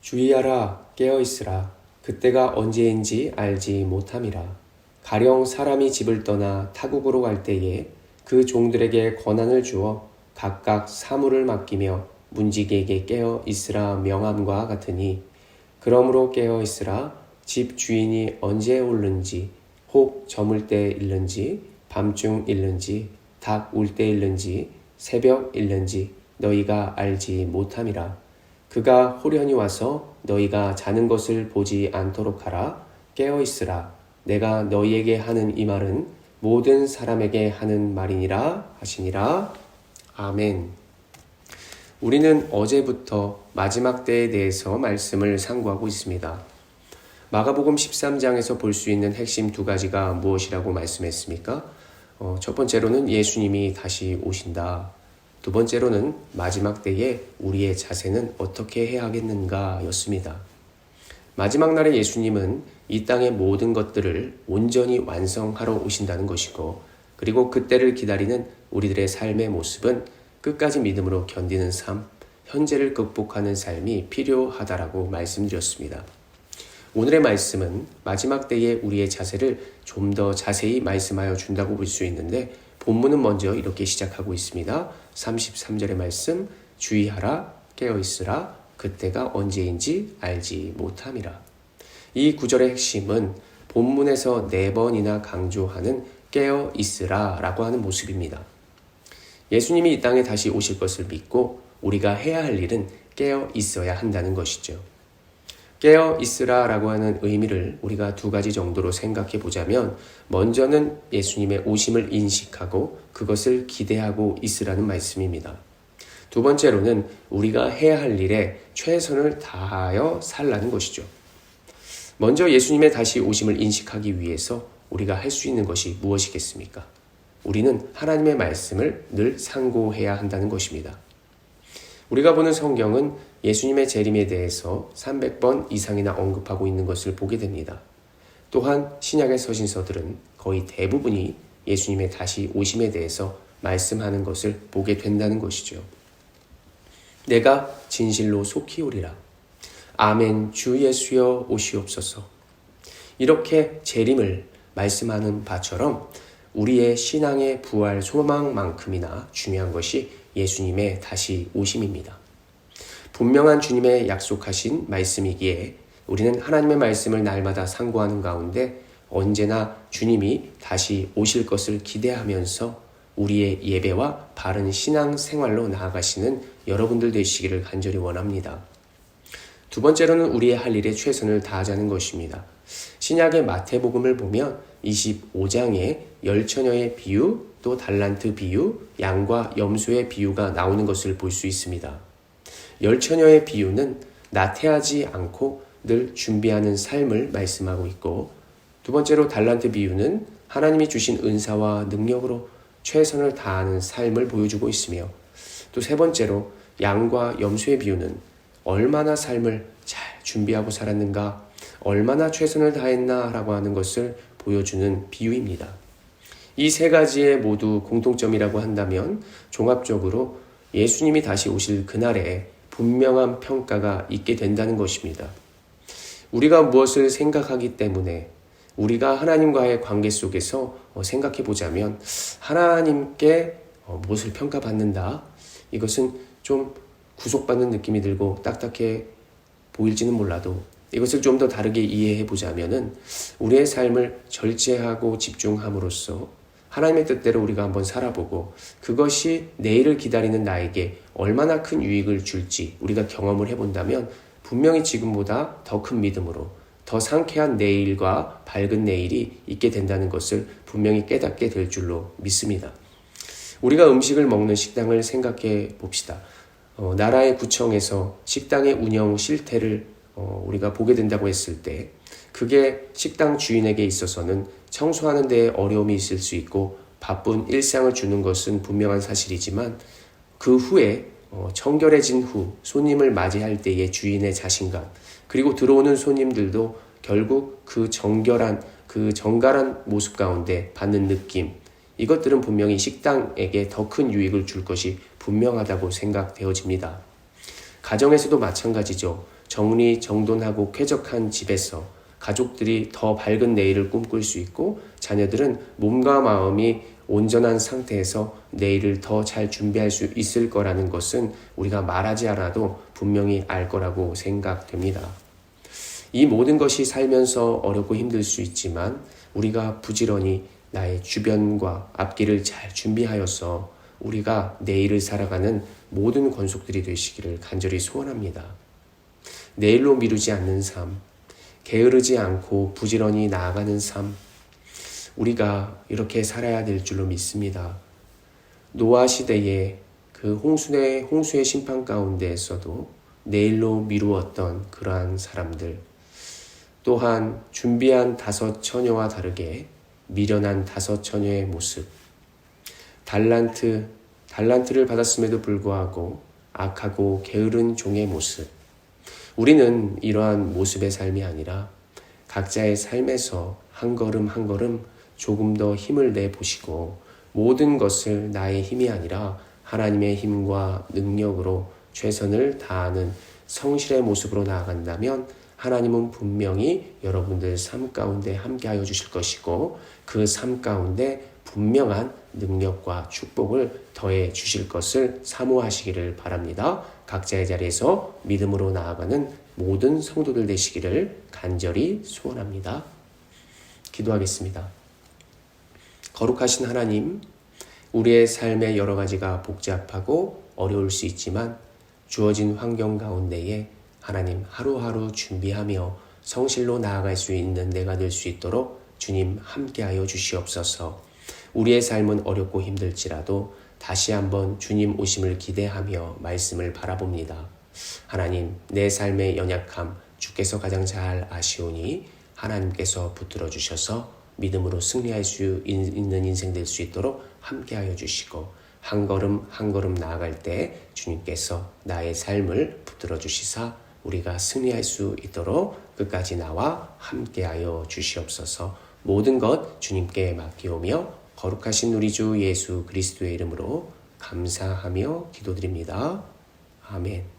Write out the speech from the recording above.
주의하라, 깨어있으라. 그때가 언제인지 알지 못함이라. 가령 사람이 집을 떠나 타국으로 갈 때에 그 종들에게 권한을 주어 각각 사물을 맡기며 문지기에게 깨어 있으라 명함과 같으니, 그러므로 깨어 있으라. 집 주인이 언제 오는지, 혹 저물 때 일는지, 밤중 일는지, 닭 울 때 일는지, 새벽 일는지 너희가 알지 못함이라. 그가 호련히 와서 너희가 자는 것을 보지 않도록 하라. 깨어 있으라. 내가 너희에게 하는 이 말은 모든 사람에게 하는 말이니라 하시니라. 아멘. 우리는 어제부터 마지막 때에 대해서 말씀을 상고하고 있습니다. 마가복음 13장에서 볼 수 있는 핵심 두 가지가 무엇이라고 말씀했습니까? 첫 번째로는 예수님이 다시 오신다. 두 번째로는 마지막 때에 우리의 자세는 어떻게 해야 하겠는가 였습니다. 마지막 날에 예수님은 이 땅의 모든 것들을 온전히 완성하러 오신다는 것이고, 그리고 그때를 기다리는 우리들의 삶의 모습은 끝까지 믿음으로 견디는 삶, 현재를 극복하는 삶이 필요하다라고 말씀드렸습니다. 오늘의 말씀은 마지막 때에 우리의 자세를 좀 더 자세히 말씀하여 준다고 볼 수 있는데, 본문은 먼저 이렇게 시작하고 있습니다. 33절의 말씀, 주의하라, 깨어있으라, 그때가 언제인지 알지 못함이라. 이 구절의 핵심은 본문에서 4번이나 강조하는 깨어있으라 라고 하는 모습입니다. 예수님이 이 땅에 다시 오실 것을 믿고 우리가 해야 할 일은 깨어있어야 한다는 것이죠. 깨어있으라 라고 하는 의미를 우리가 두 가지 정도로 생각해 보자면, 먼저는 예수님의 오심을 인식하고 그것을 기대하고 있으라는 말씀입니다. 두 번째로는 우리가 해야 할 일에 최선을 다하여 살라는 것이죠. 먼저 예수님의 다시 오심을 인식하기 위해서 우리가 할 수 있는 것이 무엇이겠습니까? 우리는 하나님의 말씀을 늘 상고해야 한다는 것입니다. 우리가 보는 성경은 예수님의 재림에 대해서 300번 이상이나 언급하고 있는 것을 보게 됩니다. 또한 신약의 서신서들은 거의 대부분이 예수님의 다시 오심에 대해서 말씀하는 것을 보게 된다는 것이죠. 내가 진실로 속히 오리라. 아멘. 주 예수여 오시옵소서. 이렇게 재림을 말씀하는 바처럼 우리의 신앙의 부활 소망만큼이나 중요한 것이 예수님의 다시 오심입니다. 분명한 주님의 약속하신 말씀이기에 우리는 하나님의 말씀을 날마다 상고하는 가운데 언제나 주님이 다시 오실 것을 기대하면서 우리의 예배와 바른 신앙 생활로 나아가시는 여러분들 되시기를 간절히 원합니다. 두 번째로는 우리의 할 일에 최선을 다하자는 것입니다. 신약의 마태복음을 보면 25장에 열처녀의 비유, 또 달란트 비유, 양과 염소의 비유가 나오는 것을 볼 수 있습니다. 열처녀의 비유는 나태하지 않고 늘 준비하는 삶을 말씀하고 있고, 두 번째로 달란트 비유는 하나님이 주신 은사와 능력으로 최선을 다하는 삶을 보여주고 있으며, 또 세 번째로 양과 염소의 비유는 얼마나 삶을 잘 준비하고 살았는가, 얼마나 최선을 다했나라고 하는 것을 보여주는 비유입니다. 이 세 가지의 모두 공통점이라고 한다면 종합적으로 예수님이 다시 오실 그날에 분명한 평가가 있게 된다는 것입니다. 우리가 무엇을 생각하기 때문에 우리가 하나님과의 관계 속에서 생각해 보자면, 하나님께 무엇을 평가받는다, 이것은 좀 구속받는 느낌이 들고 딱딱해 보일지는 몰라도 이것을 좀 더 다르게 이해해 보자면은, 우리의 삶을 절제하고 집중함으로써 하나님의 뜻대로 우리가 한번 살아보고 그것이 내일을 기다리는 나에게 얼마나 큰 유익을 줄지 우리가 경험을 해본다면, 분명히 지금보다 더 큰 믿음으로 더 상쾌한 내일과 밝은 내일이 있게 된다는 것을 분명히 깨닫게 될 줄로 믿습니다. 우리가 음식을 먹는 식당을 생각해 봅시다. 나라의 구청에서 식당의 운영 실태를 우리가 보게 된다고 했을 때, 그게 식당 주인에게 있어서는 청소하는 데 어려움이 있을 수 있고 바쁜 일상을 주는 것은 분명한 사실이지만, 그 후에 청결해진 후 손님을 맞이할 때의 주인의 자신감, 그리고 들어오는 손님들도 결국 그 정갈한 모습 가운데 받는 느낌, 이것들은 분명히 식당에게 더 큰 유익을 줄 것이 분명하다고 생각되어집니다. 가정에서도 마찬가지죠. 정리정돈하고 쾌적한 집에서 가족들이 더 밝은 내일을 꿈꿀 수 있고 자녀들은 몸과 마음이 온전한 상태에서 내일을 더 잘 준비할 수 있을 거라는 것은 우리가 말하지 않아도 분명히 알 거라고 생각됩니다. 이 모든 것이 살면서 어렵고 힘들 수 있지만 우리가 부지런히 나의 주변과 앞길을 잘 준비하여서 우리가 내일을 살아가는 모든 권속들이 되시기를 간절히 소원합니다. 내일로 미루지 않는 삶, 게으르지 않고 부지런히 나아가는 삶, 우리가 이렇게 살아야 될 줄로 믿습니다. 노아 시대의 그 홍수의 심판 가운데에서도 내일로 미루었던 그러한 사람들, 또한 준비한 5 처녀와 다르게 미련한 5 처녀의 모습, 달란트를 받았음에도 불구하고 악하고 게으른 종의 모습, 우리는 이러한 모습의 삶이 아니라 각자의 삶에서 한 걸음 한 걸음 조금 더 힘을 내보시고 모든 것을 나의 힘이 아니라 하나님의 힘과 능력으로 최선을 다하는 성실의 모습으로 나아간다면 하나님은 분명히 여러분들 삶 가운데 함께하여 주실 것이고 그 삶 가운데 분명한 능력과 축복을 더해 주실 것을 사모하시기를 바랍니다. 각자의 자리에서 믿음으로 나아가는 모든 성도들 되시기를 간절히 소원합니다. 기도하겠습니다. 거룩하신 하나님, 우리의 삶의 여러 가지가 복잡하고 어려울 수 있지만 주어진 환경 가운데에 하나님 하루하루 준비하며 성실로 나아갈 수 있는 내가 될 수 있도록 주님 함께하여 주시옵소서. 우리의 삶은 어렵고 힘들지라도 다시 한번 주님 오심을 기대하며 말씀을 바라봅니다. 하나님, 내 삶의 연약함 주께서 가장 잘 아시오니 하나님께서 붙들어 주셔서 믿음으로 승리할 수 있는 인생 될 수 있도록 함께하여 주시고 한 걸음 한 걸음 나아갈 때 주님께서 나의 삶을 붙들어 주시사 우리가 승리할 수 있도록 끝까지 나와 함께하여 주시옵소서. 모든 것 주님께 맡기오며 거룩하신 우리 주 예수 그리스도의 이름으로 감사하며 기도드립니다. 아멘.